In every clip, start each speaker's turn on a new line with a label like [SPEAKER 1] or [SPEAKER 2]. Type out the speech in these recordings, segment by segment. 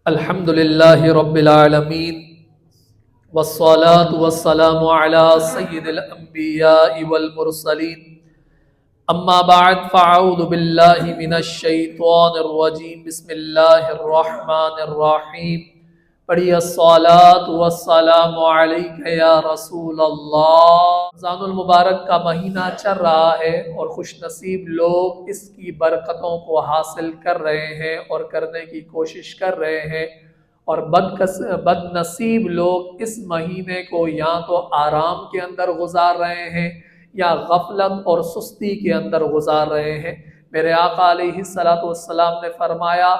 [SPEAKER 1] الحمد للہ رب العالمین والصلاة والسلام علی سید الانبیاء والمرسلین اما بعد فاعوذ باللہ من الشیطان الرجیم بسم اللہ الرحمن الرحیم پڑھیے الصلاة والسلام علیک یا رسول اللہ۔ رمضان المبارک کا مہینہ چل رہا ہے اور خوش نصیب لوگ اس کی برکتوں کو حاصل کر رہے ہیں اور کرنے کی کوشش کر رہے ہیں، اور بد نصیب لوگ اس مہینے کو یا تو آرام کے اندر گزار رہے ہیں یا غفلت اور سستی کے اندر گزار رہے ہیں۔ میرے آقا علیہ الصلوۃ والسلام نے فرمایا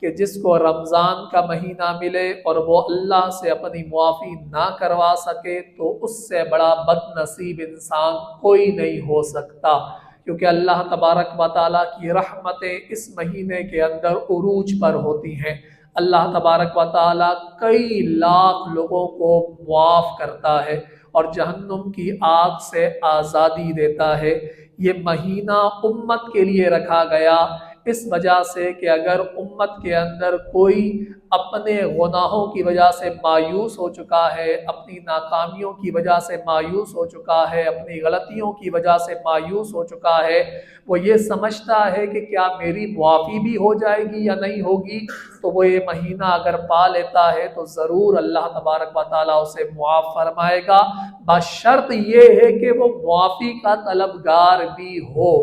[SPEAKER 1] کہ جس کو رمضان کا مہینہ ملے اور وہ اللہ سے اپنی معافی نہ کروا سکے تو اس سے بڑا بد نصیب انسان کوئی نہیں ہو سکتا، کیونکہ اللہ تبارک و تعالیٰ کی رحمتیں اس مہینے کے اندر عروج پر ہوتی ہیں۔ اللہ تبارک و تعالیٰ کئی لاکھ لوگوں کو معاف کرتا ہے اور جہنم کی آگ سے آزادی دیتا ہے۔ یہ مہینہ امت کے لیے رکھا گیا اس وجہ سے کہ اگر امت کے اندر کوئی اپنے گناہوں کی وجہ سے مایوس ہو چکا ہے، اپنی ناکامیوں کی وجہ سے مایوس ہو چکا ہے، اپنی غلطیوں کی وجہ سے مایوس ہو چکا ہے، وہ یہ سمجھتا ہے کہ کیا میری معافی بھی ہو جائے گی یا نہیں ہوگی، تو وہ یہ مہینہ اگر پا لیتا ہے تو ضرور اللہ تبارک و تعالیٰ اسے معاف فرمائے گا، بشرط یہ ہے کہ وہ معافی کا طلبگار بھی ہو۔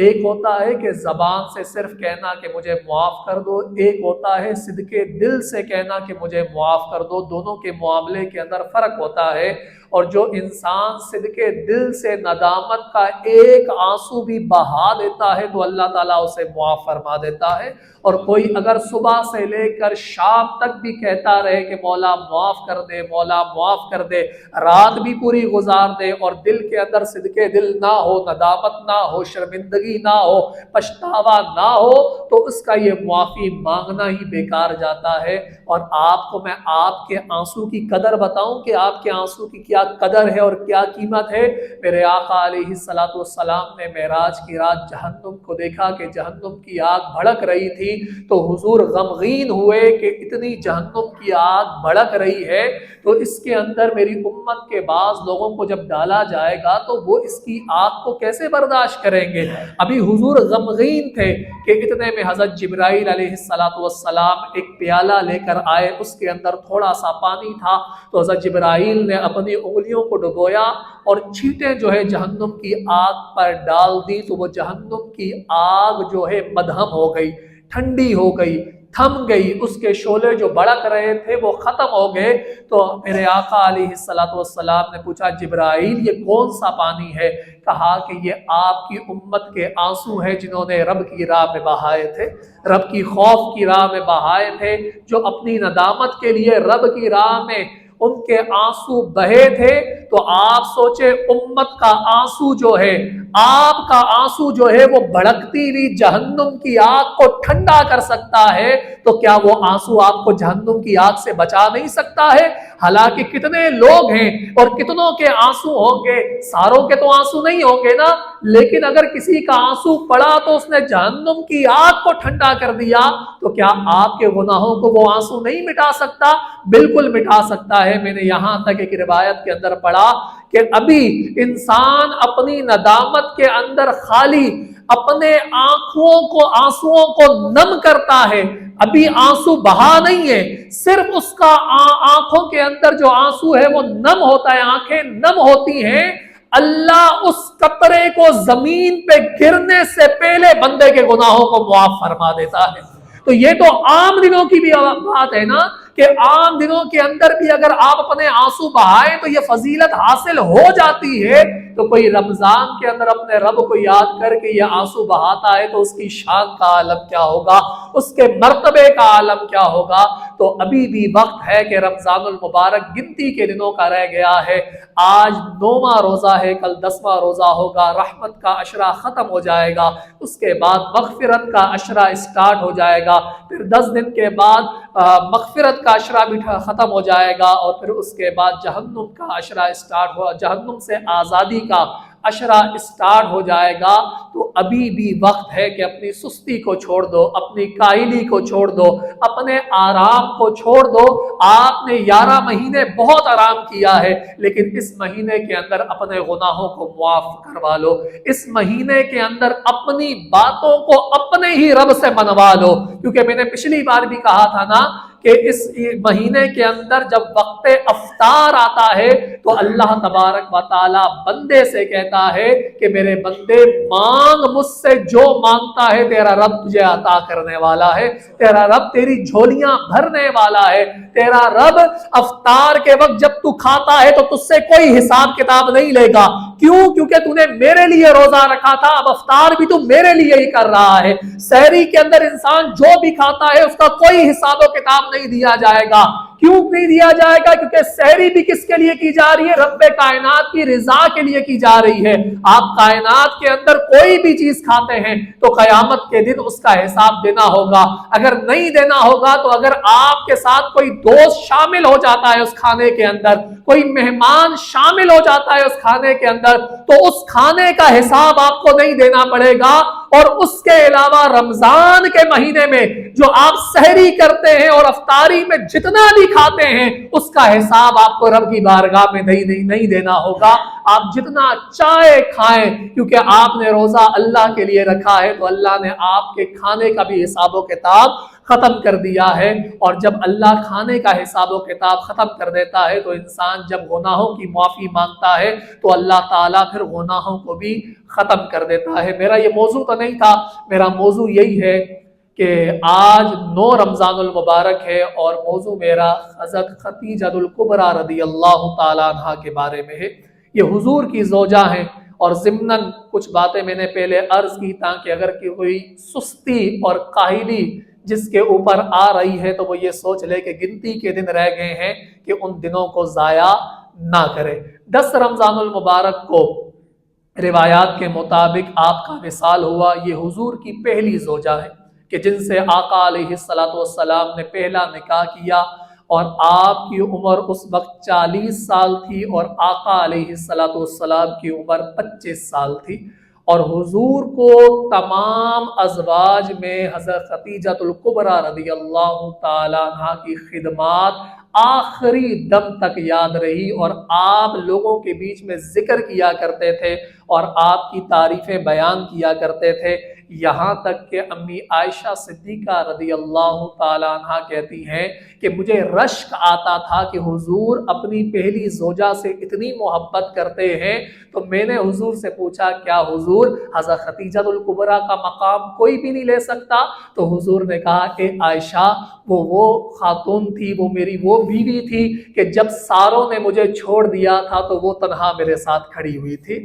[SPEAKER 1] ایک ہوتا ہے کہ زبان سے صرف کہنا کہ مجھے معاف کر دو، ایک ہوتا ہے صدقے دل سے کہنا کہ مجھے معاف کر دو، دونوں کے معاملے کے اندر فرق ہوتا ہے۔ اور جو انسان صدقے دل سے ندامت کا ایک آنسو بھی بہا دیتا ہے تو اللہ تعالیٰ اسے معاف فرما دیتا ہے، اور کوئی اگر صبح سے لے کر شام تک بھی کہتا رہے کہ مولا معاف کر دے، مولا معاف کر دے، رات بھی پوری گزار دے اور دل کے اندر صدقے دل نہ ہو، ندامت نہ ہو، شرمندگی نہ ہو، پچھتاوا نہ ہو، تو اس کا یہ معافی مانگنا ہی بیکار جاتا ہے۔ اور آپ کو میں آپ کے آنسو کی قدر بتاؤں کہ آپ کے آنسو کی کیا قدر ہے اور کیا قیمت ہے۔ میرے آقا علیہ الصلوۃ والسلام نے معراج کی رات جہنم کو دیکھا کہ جہنم کی آگ بھڑک رہی تھی، تو حضور غمگین ہوئے کہ اتنی جہنم کی آگ بھڑک رہی ہے تو اس کے اندر میری امت کے بعض لوگوں کو جب ڈالا جائے گا تو وہ اس کی آگ کو کیسے برداشت کریں گے۔ ابھی حضور غمگین تھے کہ اتنے میں حضرت جبرائیل علیہ الصلوۃ والسلام ایک پیالہ لے کر آئے، اس کے اندر تھوڑا سا پانی تھا، تو حضرت جبرائیل نے اپنی انگلیوں کو ڈبویا اور چھینٹیں جو ہے جہنم کی آگ پر ڈال دی، تو وہ جہنم کی آگ جو ہے مدھم ہو گئی، ٹھنڈی ہو گئی، تھم گئی، اس کے شعلے جو بھڑک رہے تھے وہ ختم ہو گئے۔ تو میرے آقا علیہ الصلوۃ والسلام نے پوچھا جبرائیل یہ کون سا پانی ہے؟ کہا کہ یہ آپ کی امت کے آنسو ہیں جنہوں نے رب کی راہ میں بہائے تھے، رب کی خوف کی راہ میں بہائے تھے، جو اپنی ندامت کے لیے رب کی راہ میں ان کے آنسو بہے تھے۔ تو آپ سوچے امت کا آنسو جو ہے، آپ کا آنسو جو ہے وہ بھڑکتی ہوئی جہنم کی آگ کو ٹھنڈا کر سکتا ہے، تو کیا وہ آنسو آپ کو جہنم کی آگ سے بچا نہیں سکتا ہے؟ حالانکہ کتنے لوگ ہیں اور کتنوں کے آنسو ہوں گے، ساروں کے تو آنسو نہیں ہوں گے نا، لیکن اگر کسی کا آنسو پڑا تو اس نے جہنم کی آگ کو ٹھنڈا کر دیا، تو کیا آپ کے گناہوں کو وہ آنسو نہیں مٹا سکتا؟ بالکل مٹا سکتا ہے۔ میں نے یہاں تک ایک روایت کے اندر پڑھا کہ ابھی انسان اپنی ندامت کے اندر خالی اپنے آنسوؤں کو نم کرتا ہے، ابھی آنسو بہا نہیں ہے، صرف اس کا آنکھوں کے اندر جو آنسو ہے وہ نم ہوتا ہے، آنکھیں نم ہوتی ہیں، اللہ اس قطرے کو زمین پہ گرنے سے پہلے بندے کے گناہوں کو معاف فرما دیتا ہے۔ تو یہ تو عام دنوں کی بھی بات ہے نا، کہ عام دنوں کے اندر بھی اگر آپ اپنے آنسو بہائیں تو یہ فضیلت حاصل ہو جاتی ہے، تو کوئی رمضان کے اندر اپنے رب کو یاد کر کے یہ آنسو بہاتا ہے تو اس کی شان کا عالم کیا ہوگا، اس کے مرتبے کا عالم کیا ہوگا۔ تو ابھی بھی وقت ہے کہ رمضان المبارک گنتی کے دنوں کا رہ گیا ہے، آج 9واں روزہ ہے، کل 10واں روزہ ہوگا، رحمت کا عشرہ ختم ہو جائے گا، اس کے بعد مغفرت کا عشرہ اسٹارٹ ہو جائے گا، پھر 10 دن کے بعد مغفرت کا عشرہ بھی ختم ہو جائے گا، اور پھر اس کے بعد جہنم کا عشرہ اسٹارٹ ہوا، جہنم سے آزادی کا अशरा स्टार्ट हो जाएगा तो अभी भी वक्त है कि अपनी सुस्ती को छोड़ दो, अपनी काहिली को छोड़ दो, अपने आराम को छोड़ दो। आपने 11 महीने बहुत आराम किया है, लेकिन इस महीने के अंदर अपने गुनाहों को माफ करवा लो। इस महीने के अंदर अपनी बातों को अपने ही रब से मनवा लो, क्योंकि मैंने पिछली बार भी कहा था ना कि इस महीने के अंदर जब वक्त अफ्तार आता है तो अल्लाह तबारक व तआला बंदे से कहता है कि मेरे बंदे मांग मुझसे, जो मांगता है तेरा रब तुझे अता करने वाला है, तेरा रब तेरी झोलियां भरने वाला है, तेरा रब अफ्तार के वक्त जब तू खाता है तो तुझसे कोई हिसाब किताब नहीं लेगा। क्यों? क्योंकि तूने मेरे लिए रोजा रखा था, अब अफ्तार भी तू मेरे लिए ही कर रहा है। सहरी के अंदर इंसान जो भी खाता है उसका कोई हिसाब किताब नहीं दिया जाएगा। क्यों नहीं दिया जाएगा? क्योंकि सहरी भी किसके लिए की जा रही है? रब्बे कायनात की रिजा के लिए की जा रही है। आप कायनात के अंदर कोई भी चीज खाते हैं तो कयामत के दिन उसका हिसाब देना होगा। अगर नहीं देना होगा तो अगर आपके साथ कोई दोस्त शामिल हो जाता है उस खाने के अंदर, कोई मेहमान शामिल हो जाता है उस खाने के अंदर, तो उस खाने का हिसाब आपको नहीं देना पड़ेगा। और उसके अलावा रमजान के महीने में जो आप सहरी करते हैं और अफ्तारी में जितना भी खाते हैं उसका हिसाब आपको रब की बारगाह में नहीं देना होगा। आप जितना चाहे खाएं, क्योंकि आपने रोजा अल्लाह के लिए रखा है, तो अल्लाह ने आपके खाने का भी हिसाब किताब खत्म कर दिया है। और जब अल्लाह खाने का हिसाब किताब खत्म कर देता है तो इंसान जब गुनाहों की माफी मांगता है तो अल्लाह ताला फिर गुनाहों को भी खत्म कर देता है। मेरा ये मौजू तो नहीं था, मेरा मौजू यही है कि आज 9 रमजानुल मुबारक है और मौजू मेरा हज़रत खदीजतुल कुबरा रदियल्लाहु ताला अन्हा के बारे में है। ये हुजूर की ज़ौजा हैं और ज़िम्नन कुछ बातें मैंने पहले अर्ज की ताकि अगर कोई सुस्ती और काहिली जिसके ऊपर आ रही है तो वो ये सोच ले कि गिनती के दिन रह गए हैं कि उन दिनों को ज़ाया ना करे। 10 रमजानुल मुबारक को रिवायात के मुताबिक आपका विसाल हुआ। ये हुजूर की पहली ज़ौजा है कि जिनसे आका अलैहिस्सलातु वस्सलाम ने पहला निकाह किया और आपकी उम्र उस वक्त 40 साल थी और आका अलैहिस्सलातु वस्सलाम की उम्र 25 साल थी। और हुजूर को तमाम अज़वाज में हज़रत खदीजतुल कुबरा रदियल्लाहु ताला अन्हा की खिदमात आखिरी दम तक याद रही और आप लोगों के बीच में जिक्र किया करते थे और आपकी तारीफें बयान किया करते थे। यहाँ तक कि अम्मी आयशा सिद्दीक़ा रदियल्लाहु ताला अन्हा कहती हैं कि मुझे रश्क आता था कि हुजूर अपनी पहली ज़ौजा से इतनी मोहब्बत करते हैं। तो मैंने हुजूर से पूछा, क्या हुजूर हज़रत खदीजतुल कुबरा का मकाम कोई भी नहीं ले सकता? तो हुजूर ने कहा कि आयशा वो खातून थी, वो मेरी वो बीवी थी कि जब सारों ने मुझे छोड़ दिया था तो वो तन्हा मेरे साथ खड़ी हुई थी।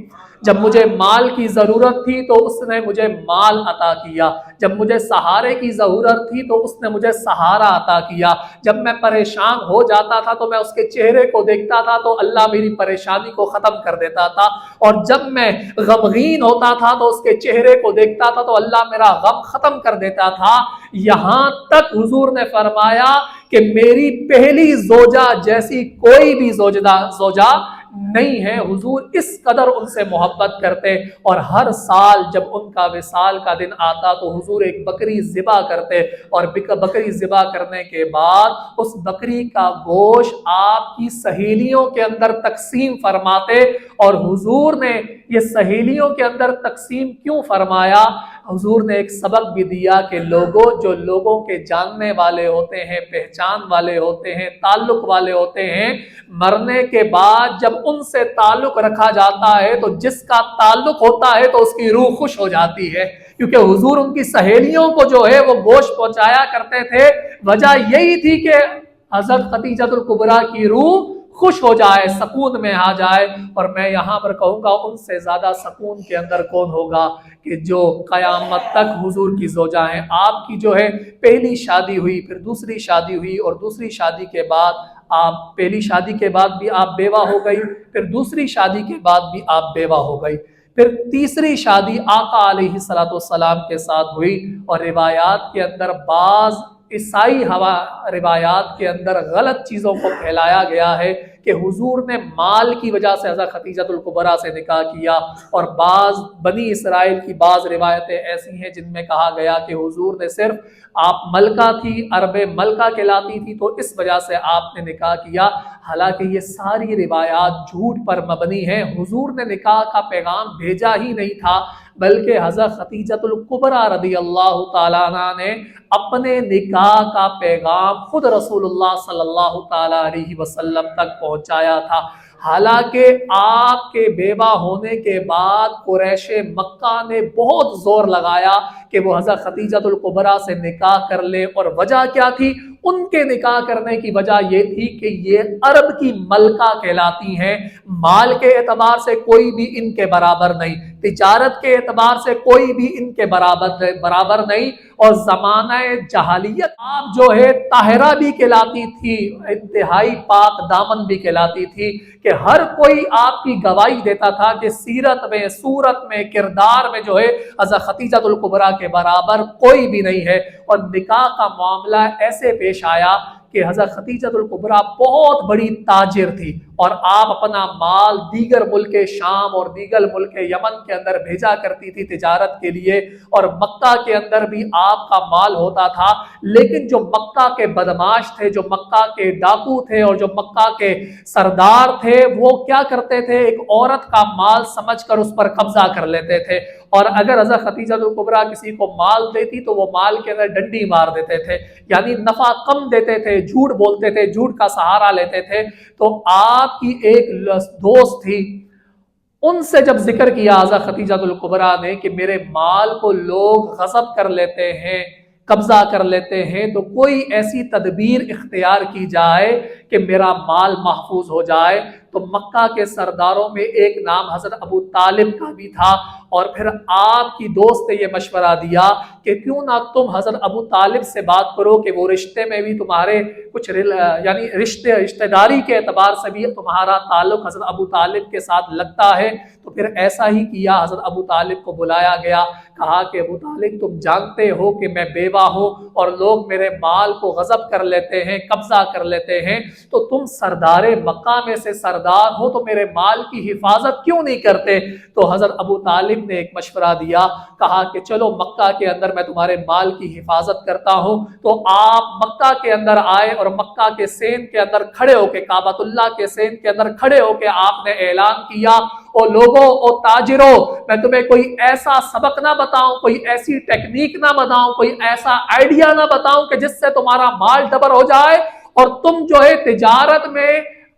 [SPEAKER 1] जब मुझे माल की ज़रूरत थी तो उसने मुझे माल अता किया, जब मुझे सहारे की ज़रूरत थी तो उसने मुझे सहारा अता किया, जब मैं परेशान हो जाता था तो मैं उसके चेहरे को देखता था तो अल्लाह मेरी परेशानी को ख़त्म कर देता था, और जब मैं गमगीन होता था तो उसके चेहरे को देखता था तो अल्लाह मेरा गम ख़त्म कर देता था। यहाँ तक हुजूर ने फरमाया कि मेरी पहली ज़ौजा जैसी कोई भी ज़ौजा नहीं है। हुजूर इस कदर उनसे मोहब्बत करते और हर साल जब उनका विसाल का दिन आता तो हुजूर एक बकरी ज़िबा करते और बकरी ज़िबा करने के बाद उस बकरी का गोश्त आपकी सहेलियों के अंदर तकसीम फरमाते। और हुजूर ने ये सहेलियों के अंदर तकसीम क्यों फरमाया? हुजूर ने एक सबक भी दिया कि जो लोगों के जानने वाले होते हैं, पहचान वाले होते हैं, ताल्लुक वाले होते हैं, मरने के बाद जब उनसे ताल्लुक रखा जाता है तो जिसका ताल्लुक होता है तो उसकी रूह खुश हो जाती है, क्योंकि हुजूर उनकी सहेलियों को जो है वो गोश्त पहुंचाया करते थे। वजह यही थी कि हज़रत खदीजतुल कुबरा की रूह खुश हो जाए, सकून में आ जाए। और मैं यहाँ पर कहूँगा उनसे ज़्यादा सकून के अंदर कौन होगा कि जो क़यामत तक हुजूर की ज़ौजा हैं। आपकी जो है पहली शादी हुई, फिर दूसरी शादी हुई और दूसरी शादी के बाद आप पहली शादी के बाद भी आप बेवा हो गई, फिर दूसरी शादी के बाद भी आप बेवा हो गई, फिर तीसरी शादी आका अलैहिस्सलातु वस्सलाम के साथ हुई। और रिवायात के अंदर बाज عیسائی روایات کے اندر غلط چیزوں کو پھیلایا گیا ہے کہ حضور نے مال کی وجہ سے حضرت خدیجۃ الکبریٰ سے نکاح کیا، اور بعض بنی اسرائیل کی بعض روایتیں ایسی ہیں جن میں کہا گیا کہ حضور نے صرف، آپ ملکہ تھی، عرب ملکہ کہلاتی تھی، تو اس وجہ سے آپ نے نکاح کیا۔ حالانکہ یہ ساری روایات جھوٹ پر مبنی ہیں۔ حضور نے نکاح کا پیغام بھیجا ہی نہیں تھا، بلکہ حضرت خدیجۃ الکبریٰ رضی اللہ تعالیٰ عنہ نے اپنے نکاح کا پیغام خود رسول اللہ صلی اللہ تعالیٰ علیہ وسلم تک پہنچایا تھا۔ حالانکہ آپ کے بیوہ ہونے کے بعد قریش مکہ نے بہت زور لگایا کہ وہ حضرت خدیجۃ الکبریٰ سے نکاح کر لے، اور وجہ کیا تھی؟ ان کے نکاح کرنے کی وجہ یہ تھی کہ یہ عرب کی ملکہ کہلاتی ہیں، مال کے اعتبار سے کوئی بھی ان کے برابر نہیں، تجارت کے اعتبار سے کوئی بھی ان کے برابر نہیں، اور زمانہ جہالیت آپ جو ہے طاہرہ بھی کہلاتی تھی، انتہائی پاک دامن بھی کہلاتی تھی، کہ ہر کوئی آپ کی گواہی دیتا تھا کہ سیرت میں، صورت میں، کردار میں جو ہے حضرت خدیجۃ الکبریٰ کے برابر کوئی بھی نہیں ہے۔ اور نکاح کا معاملہ ایسے پیش آیا کہ حضرت خدیجۃ الکبریٰ بہت بڑی تاجر تھی، اور آپ اپنا مال دیگر ملک شام اور دیگر ملک یمن کے اندر بھیجا کرتی تھی تجارت کے لیے، اور مکہ کے اندر بھی آپ کا مال ہوتا تھا۔ لیکن جو مکہ کے بدماش تھے، جو مکہ کے ڈاکو تھے، اور جو مکہ کے سردار تھے، وہ کیا کرتے تھے؟ ایک عورت کا مال سمجھ کر اس پر قبضہ کر لیتے تھے، اور اگر حضرت خدیجۃ الکبریٰ کسی کو مال دیتی تو وہ مال کے اندر ڈنڈی مار دیتے تھے، یعنی نفع کم دیتے تھے، جھوٹ بولتے تھے، جھوٹ کا سہارا لیتے تھے۔ تو آپ کی ایک دوست تھی، ان سے جب ذکر کیا حضرت خدیجۃ الکبریٰ نے کہ میرے مال کو لوگ غصب کر لیتے ہیں، قبضہ کر لیتے ہیں، تو کوئی ایسی تدبیر اختیار کی جائے کہ میرا مال محفوظ ہو جائے، تو مکہ کے سرداروں میں ایک نام حضرت ابو طالب کا بھی تھا، اور پھر آپ کی دوست نے یہ مشورہ دیا کہ کیوں نہ تم حضرت ابو طالب سے بات کرو کہ وہ رشتے میں بھی تمہارے کچھ یعنی رشتہ داری کے اعتبار سے بھی تمہارا تعلق حضرت ابو طالب کے ساتھ لگتا ہے۔ تو پھر ایسا ہی کیا، حضرت ابو طالب کو بلایا گیا، کہا کہ ابو طالب تم جانتے ہو کہ میں بیوہ ہوں اور لوگ میرے مال کو غصب کر لیتے ہیں، قبضہ کر لیتے ہیں، تو تم سردار مکہ میں سے سردار ہو تو میرے مال کی حفاظت کیوں نہیں کرتے؟ تو حضرت ابو طالب نے ایک مشورہ دیا، کہا کہ چلو مکہ کے اندر میں تمہارے مال کی حفاظت کرتا ہوں۔ تو آپ مکہ کے اندر آئے، اور مکہ کے سین کے اندر کھڑے ہو کے، کعبۃ اللہ کے سین کے اندر کھڑے ہو کے آپ نے اعلان کیا، او لوگوں، او تاجروں، میں تمہیں کوئی ایسا سبق نہ بتاؤں، کوئی ایسی ٹیکنیک نہ بتاؤں، کوئی ایسا آئیڈیا نہ بتاؤں کہ جس سے تمہارا مال ڈبل ہو جائے اور تم جو ہے تجارت میں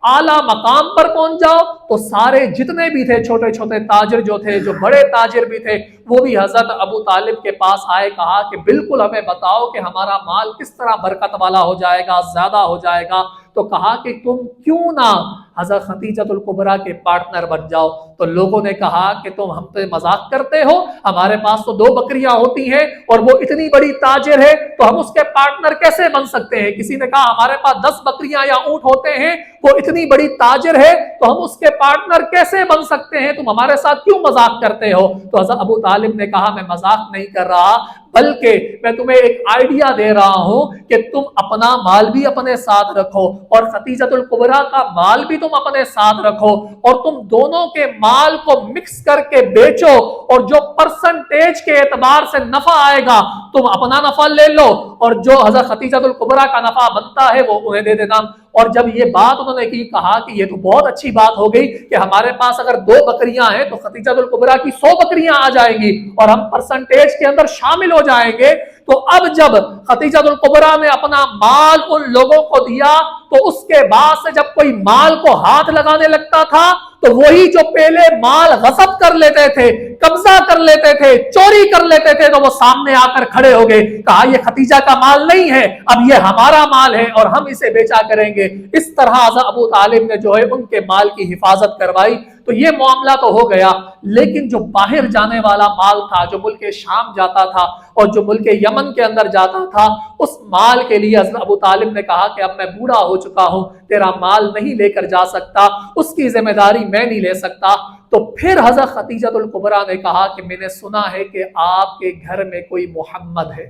[SPEAKER 1] اعلیٰ مقام پر پہنچ جاؤ۔ تو سارے جتنے بھی تھے چھوٹے چھوٹے تاجر جو تھے، جو بڑے تاجر بھی تھے، وہ بھی حضرت ابو طالب کے پاس آئے، کہا کہ بالکل ہمیں بتاؤ کہ ہمارا مال کس طرح برکت والا ہو جائے گا، زیادہ ہو جائے گا۔ تو کہا کہ تم کیوں نہ حضرت خدیجۃ الکبریٰ کے پارٹنر بن جاؤ۔ تو لوگوں نے کہا کہ تم ہم پہ مذاق کرتے ہو، ہمارے پاس تو 2 بکریاں ہوتی ہیں اور وہ اتنی بڑی تاجر ہے، تو ہم اس کے پارٹنر کیسے بن سکتے ہیں؟ کسی نے کہا ہمارے پاس 10 بکریاں یا اونٹ ہوتے ہیں، وہ اتنی بڑی تاجر ہے تو ہم اس کے پارٹنر کیسے بن سکتے ہیں؟ تم ہمارے ساتھ کیوں مذاق کرتے ہو؟ تو حضرت ابو طالب نے کہا میں مذاق نہیں کر رہا، بلکہ میں تمہیں ایک آئیڈیا دے رہا ہوں کہ تم اپنا مال بھی اپنے ساتھ رکھو اور خدیجۃ الکبریٰ کا مال بھی تم اپنے ساتھ رکھو، اور تم دونوں کے مال کو مکس کر کے بیچو، اور جو پرسنٹیج کے اعتبار سے نفع آئے گا تم اپنا نفع لے لو، اور جو حضرت خدیجۃ الکبریٰ کا نفع بنتا ہے وہ انہیں دے دینا۔ اور جب یہ بات انہوں نے کی، کہا کہ یہ تو بہت اچھی بات ہو گئی کہ ہمارے پاس اگر 2 بکریاں ہیں تو خدیجۃ الکبریٰ کی 100 بکریاں آ جائیں گی اور ہم پرسنٹیج کے اندر شامل ہو جائیں گے۔ تو اب جب خدیجۃ الکبریٰ نے اپنا مال ان لوگوں کو دیا، تو اس کے بعد سے جب کوئی مال کو ہاتھ لگانے لگتا تھا تو وہی جو پہلے مال غصب کر لیتے تھے، قبضہ کر لیتے تھے، چوری کر لیتے تھے، تو وہ سامنے آ کر کھڑے ہو گئے، کہا یہ خدیجہ کا مال نہیں ہے، اب یہ ہمارا مال ہے اور ہم اسے بیچا کریں گے۔ اس طرح حضرت ابو طالب نے جو ہے ان کے مال کی حفاظت کروائی۔ تو یہ معاملہ تو ہو گیا، لیکن جو باہر جانے والا مال تھا، جو ملک شام جاتا تھا اور جو ملک یمن کے اندر جاتا تھا، اس مال کے لیے حضرت ابو طالب نے کہا کہ اب میں بوڑھا ہو چکا ہوں، تیرا مال نہیں لے کر جا سکتا، اس کی ذمہ داری میں نہیں لے سکتا۔ تو پھر حضرت خدیجۃ الکبریٰ نے کہا کہ میں نے سنا ہے کہ آپ کے گھر میں کوئی محمد ہے،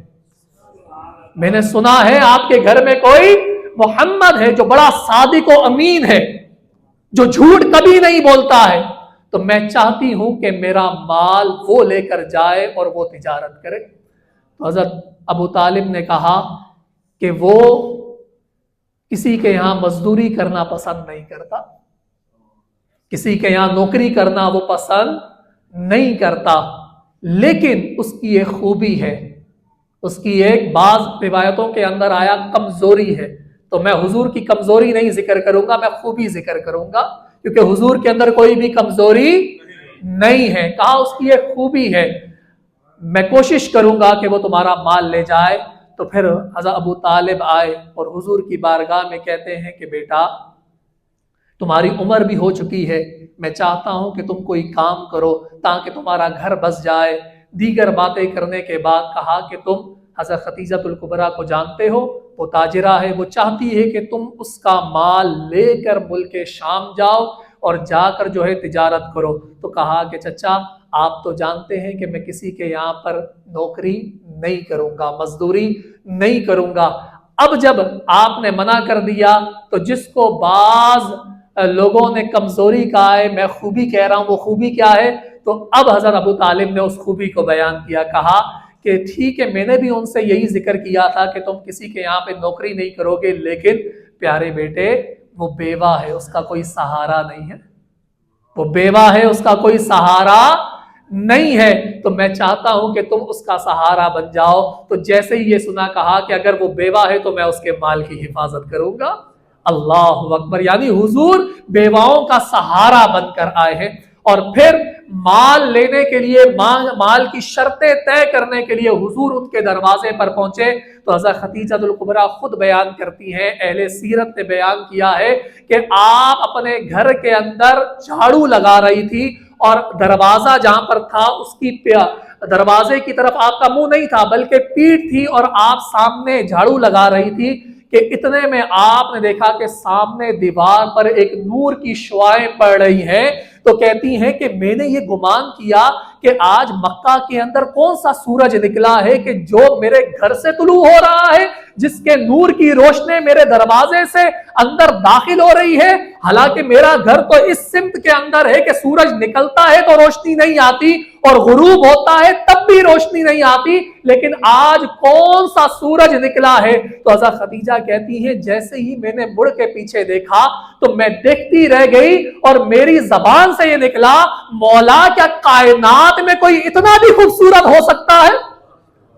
[SPEAKER 1] मैंने सुना है आपके घर में कोई मोहम्मद है जो बड़ा सादिक व अमीन है, जो झूठ कभी नहीं बोलता है, तो मैं चाहती हूं कि मेरा माल वो लेकर जाए और वो तिजारत करे। तो हजरत अबू तालिब ने कहा कि वो किसी के यहां मजदूरी करना पसंद नहीं करता, किसी के यहां नौकरी करना वो पसंद नहीं करता, लेकिन उसकी एक खूबी है, उसकी एक बाज रिवायतों के अंदर आया कमजोरी है। तो मैं हुजूर की कमजोरी नहीं जिक्र करूंगा, मैं खूबी जिक्र करूंगा, क्योंकि हुजूर के अंदर कोई भी कमजोरी नहीं है। कहा उसकी एक खूबी है, मैं कोशिश करूंगा कि वो तुम्हारा माल ले जाए। तो फिर हज़रत अबू तालिब आए और हुजूर की बारगाह में कहते हैं कि बेटा तुम्हारी उम्र भी हो चुकी है, मैं चाहता हूं कि तुम कोई काम करो ताकि तुम्हारा घर बस जाए। दीगर बातें करने के बाद कहा कि तुम हज़रत खतीजतुल कुबरा को जानते हो, वो ताजिरा है, वो चाहती है कि तुम उसका माल लेकर मुल्क शाम जाओ और जाकर जो है तिजारत करो। तो कहा कि चचा आप तो जानते हैं कि मैं किसी के यहाँ पर नौकरी नहीं करूंगा, मजदूरी नहीं करूंगा। अब जब आपने मना कर दिया तो जिसको बाज लोगों ने कमजोरी कहा है, मैं खूबी कह रहा हूं, वो खूबी क्या है? तो अब हजरत अबू तालिब ने उस खूबी को बयान किया, कहा कि ठीक है, मैंने भी उनसे यही जिक्र किया था कि तुम किसी के यहाँ पे नौकरी नहीं करोगे, लेकिन प्यारे बेटे वो बेवा है, उसका कोई सहारा नहीं है, वो बेवा है, उसका कोई सहारा नहीं है, तो मैं चाहता हूं कि तुम उसका सहारा बन जाओ। तो जैसे ही ये सुना कहा कि अगर वो बेवा है तो मैं उसके माल की हिफाजत करूंगा। अल्लाह अकबर, यानी हुजूर बेवाओं का सहारा बनकर आए हैं। और फिर माल लेने के लिए, माल की शर्तें तय करने के लिए हुजूर उनके दरवाजे पर पहुंचे। तो हज़रत खतीजतुल कुबरा खुद बयान करती हैं, अहले सीरत ने बयान किया है कि आप अपने घर के अंदर झाड़ू लगा रही थी और दरवाजा जहां पर था उसकी दरवाजे की तरफ आपका मुंह नहीं था बल्कि पीठ थी और आप सामने झाड़ू लगा रही थी कि इतने में आपने देखा कि सामने दीवार पर एक नूर की शुआएं पड़ रही हैं। तो कहती हैं कि मैंने ये गुमान किया कि आज मक्का के अंदर कौन सा सूरज निकला है कि जो मेरे घर से तुलू हो रहा है, जिसके नूर की रोशनी मेरे दरवाजे से अंदर दाखिल हो रही है। हालांकि मेरा घर तो इस सिमत के अंदर है कि सूरज निकलता है तो रोशनी नहीं आती और गुरूब होता है तब भी रोशनी नहीं आती, लेकिन आज कौन सा सूरज निकला है? तो हज़रत खदीजा कहती है जैसे ही मैंने मुड़ के पीछे देखा तो मैं देखती रह गई और मेरी जबान से ये निकला, मौला क्या कायनात में कोई इतना भी खूबसूरत हो सकता है?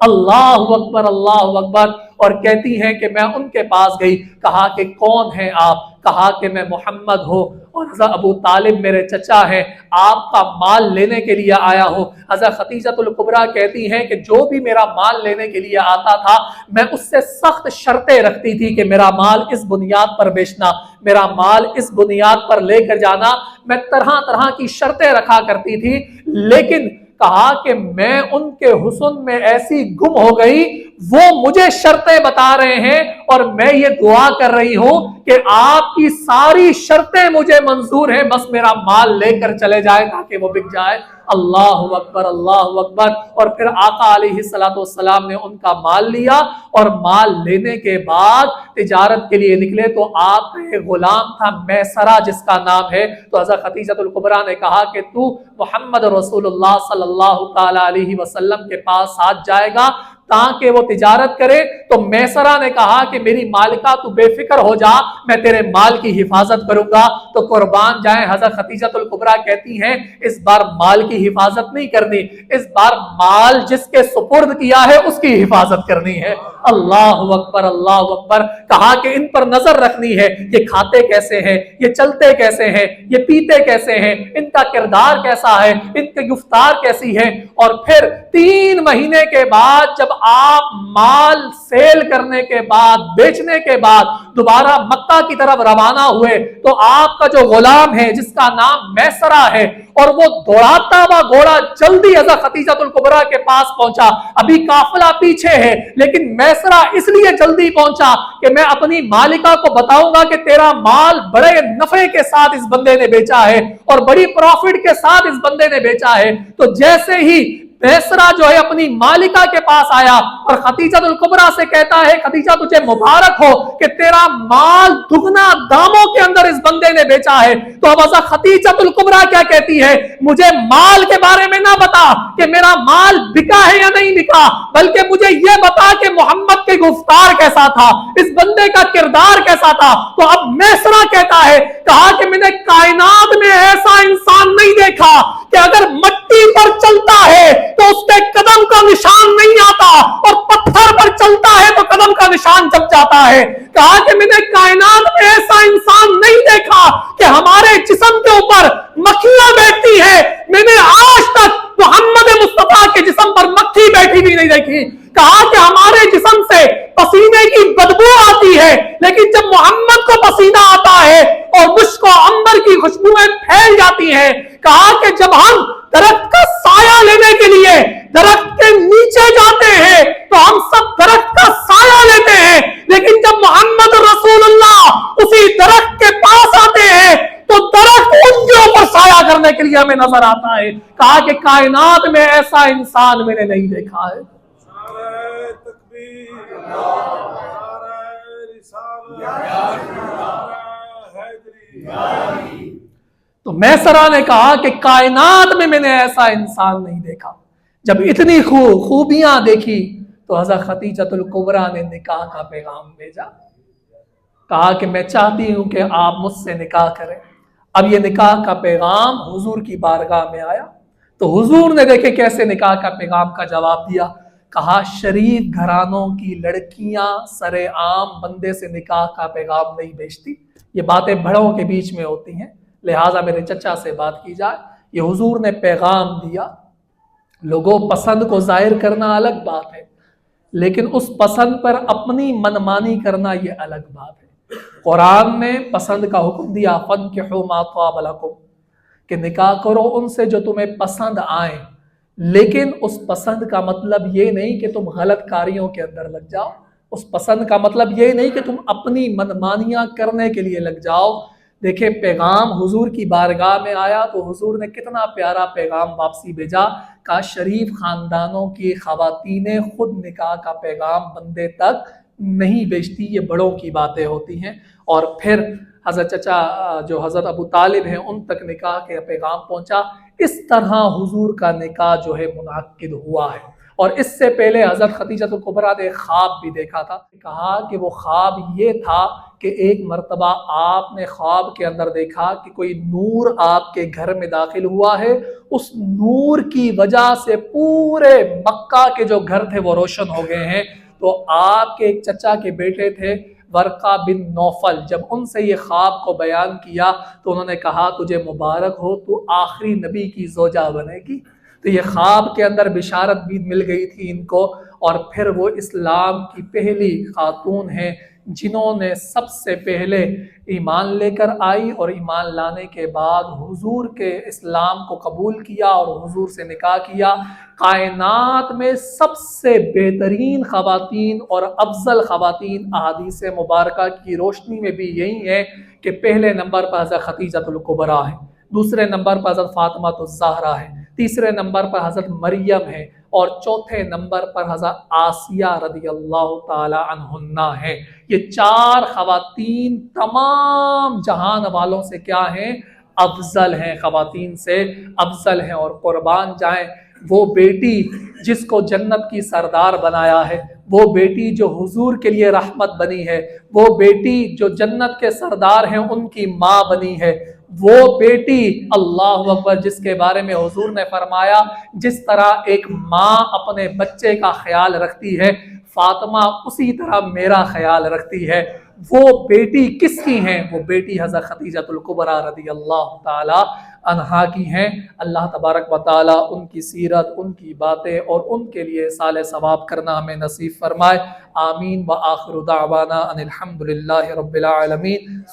[SPEAKER 1] अल्लाह अकबर, अल्लाह अकबर। और कहती हैं कि मैं उनके पास गई, कहा कि कौन है आप? कहा कि मैं मोहम्मद हूँ और हज़रत अबू तालिब मेरे चचा हैं, आपका माल लेने के लिए आया हूँ। हज़रत खतीजतुल कुबरा कहती हैं कि जो भी मेरा माल लेने के लिए आता था मैं उससे सख्त शर्तें रखती थी कि मेरा माल इस बुनियाद पर बेचना, मेरा माल इस बुनियाद पर लेकर जाना, मैं तरह तरह की शर्तें रखा करती थी। लेकिन कहा कि मैं उनके हुस्न में ऐसी गुम हो गई, वो मुझे शर्तें बता रहे हैं और मैं ये दुआ कर रही हूं कि आपकी सारी शर्तें मुझे मंजूर हैं, बस मेरा माल लेकर चले जाए ताकि वो बिक जाए। अल्लाह अकबर, अल्लाह अकबर। और फिर आका अलैहिस्सलाम ने उनका माल लिया और माल लेने के बाद तिजारत के लिए निकले। तो आपका एक गुलाम था मैसरा जिसका नाम है, तो हज़रत खतीजतुल कुबरा ने कहा कि तू मोहम्मद रसूलुल्लाह सल्लल्लाहु ताला अलैहि वसल्लम के पास साथ जाएगा ताकि वो तिजारत करे। तो मैसरा ने कहा कि मेरी मालिका तू बेफिक्र हो जा, मैं तेरे माल की हिफाजत करूंगा। तो कुर्बान जाए, हज़रत खतीजतुल कुबरा कहती हैं इस बार माल की हिफाजत नहीं करनी, इस बार माल जिसके सुपुर्द किया है उसकी हिफाजत करनी है। अल्लाह अकबर, अल्लाह अकबर। कहा कि इन पर नजर रखनी है, ये खाते कैसे हैं, ये चलते कैसे हैं, ये पीते कैसे हैं, इनका किरदार कैसा है, इनकी गुफ्तार कैसी है। और फिर 3 महीने के बाद जब आप माल सेल करने के बाद, बेचने के बाद दोबारा मक्का की तरफ रवाना हुए तो आपका जो गुलाम है जिसका नाम मैसरा है और वो दौड़ाता हुआ घोड़ा जल्दी हज़रत खतीजतुल कुबरा के पास पहुंचा। अभी काफिला पीछे है लेकिन मैसरा इसलिए जल्दी पहुंचा कि मैं अपनी मालिका को बताऊंगा कि तेरा माल बड़े नफे के साथ इस बंदे ने बेचा है और बड़ी प्रॉफिट के साथ इस बंदे ने बेचा है। तो जैसे ही मैसरा जो है अपनी मालिका के पास आया और खदीजतुल कुबरा से कहता है, खदीजा तुझे मुबारक हो कि तेरा माल दुगना दामों के अंदर इस बंदे ने बेचा है। तो अब हज़रत खदीजतुल कुबरा क्या कहती है, मुझे माल के बारे में ना बता कि मेरा माल बिका है या नहीं बिका, बल्कि मुझे ये बता कि मोहम्मद के गुफ्तार कैसा था, इस बंदे का किरदार कैसा था। तो अब मैसरा कहता है, कहा कि मैंने कायनात में ऐसा इंसान नहीं देखा कि अगर मट्टी पर चलता है तो उसके कदम का निशान नहीं आता और पत्थर पर चलता है तो कदम का निशान जम जाता है। कहा कि मैंने कायनात में ऐसा इंसान नहीं देखा कि हमारे जिस्म के ऊपर मक्खियां बैठती है, मैंने आज तक मोहम्मद मुस्तफा के जिस्म पर मक्खी बैठी भी नहीं देखी। कहा कि हमारे जिस्म से पसीने की बदबू आती है, लेकिन जब मोहम्मद को पसीना आता है और मुश्क और अंबर की खुशबुएं फैल जाती हैं, कहा कि जब हम दरख्त का साया लेने के लिए दरख्त के नीचे जाते हैं तो हम सब दरख्त का साया लेते हैं, लेकिन जब मोहम्मद रसूलुल्लाह उसी दरख्त के पास आते हैं तो दरख्त उनके ऊपर साया करने के लिए हमें नजर आता है। कहा कि कायनात में ऐसा इंसान मैंने नहीं देखा है। तो मैसरा ने कहा कि कायनात में मैंने ऐसा इंसान नहीं देखा। जब इतनी खूबियां देखी तो हज़रत खदीजतुल कुबरा ने निकाह का पैगाम भेजा। कहा कि मैं चाहती हूं कि आप मुझसे निकाह करें। अब ये निकाह का पैगाम हुजूर की बारगाह में आया तो हुजूर ने देखे कैसे निकाह का पैगाम का जवाब दिया। कहा, शरीफ घरानों की लड़कियां सरेआम बंदे से निकाह का पैगाम नहीं भेजती, ये बातें बड़ों के बीच में होती हैं, लिहाजा मेरे चचा से बात की जाए। ये हुजूर ने पैगाम दिया। लोगों, पसंद को जाहिर करना अलग बात है, लेकिन उस पसंद पर अपनी मनमानी करना ये अलग बात है। कुरान ने पसंद का हुक्म दिया, फन्किहू मा ताब लकुम, कि निकाह करो उनसे जो तुम्हें पसंद आए, लेकिन उस पसंद का मतलब ये नहीं कि तुम गलत कार्यों के अंदर लग जाओ। उस पसंद का मतलब ये नहीं कि तुम अपनी मनमानियां करने के लिए लग जाओ। देखिए, पैगाम हुजूर की बारगाह में आया तो हुजूर ने कितना प्यारा पैगाम वापसी भेजा। का शरीफ खानदानों की खवातीनें खुद निकाह का पैगाम बंदे तक नहीं भेजती, ये बड़ों की बातें होती हैं। और फिर हज़रत चचा जो हज़रत अबू तालिब हैं उन तक निकाह के पैगाम पहुंचा। इस तरह हुजूर का निकाह जो है मुनाक्किद हुआ है। और इससे पहले हज़रत खदीजतुल कुबरा ने ख्वाब भी देखा था। कहा कि वो ख्वाब ये था कि एक मर्तबा आपने ख्वाब के अंदर देखा कि कोई नूर आपके घर में दाखिल हुआ है, उस नूर की वजह से पूरे मक्का के जो घर थे वो रोशन हो गए हैं। तो आपके एक चचा के बेटे थे वर्का बिन नौफल, जब उनसे ये ख्वाब को बयान किया तो उन्होंने कहा, तुझे मुबारक हो, तू आखिरी नबी की ज़ौजा बनेगी। तो ये ख्वाब के अंदर बिशारत भी मिल गई थी इनको। और फिर वो इस्लाम की पहली खातून हैं जिन्होंने सबसे पहले ईमान लेकर आई और ईमान लाने के बाद हुजूर के इस्लाम को कबूल किया और हुजूर से निकाह किया। कायनात में सबसे बेहतरीन ख़वातीन और अफजल ख़वातीन अहादीस मुबारका की रोशनी में भी यही है कि पहले नंबर पर हज़रत खदीजतुल कुबरा है, दूसरे नंबर पर हज़रत फातिमातुज़ ज़हरा है, तीसरे नंबर पर हज़रत मरियम है और चौथे नंबर पर हज़रत आसिया रदियल्लाहु ताला अन्हुन्ना है। ये चार ख़वातीन तमाम जहान वालों से क्या हैं, अफजल हैं, ख़वातीन से अफजल हैं। और कुर्बान जाएं वो बेटी जिसको जन्नत की सरदार बनाया है, वो बेटी जो हुजूर के लिए रहमत बनी है, वो बेटी जो जन्नत के सरदार हैं उनकी माँ बनी है, वो बेटी अल्लाह अकबर जिसके बारे में हुजूर ने फरमाया जिस तरह एक माँ अपने बच्चे का ख्याल रखती है, फातिमा उसी तरह मेरा ख्याल रखती है। वो बेटी किसकी हैं? वो बेटी हज़रत खदीजतुल कुबरा रदियल्लाहु ताला अन्हा की हैं। अल्लाह तबारक व ताला उनकी सीरत, उनकी बातें और उनके लिए साले सवाब करना हमें नसीब फरमाए। आमीन व आखिरु दावाना अनिल हम्दुलिल्लाहि रब्बिल आलमीन।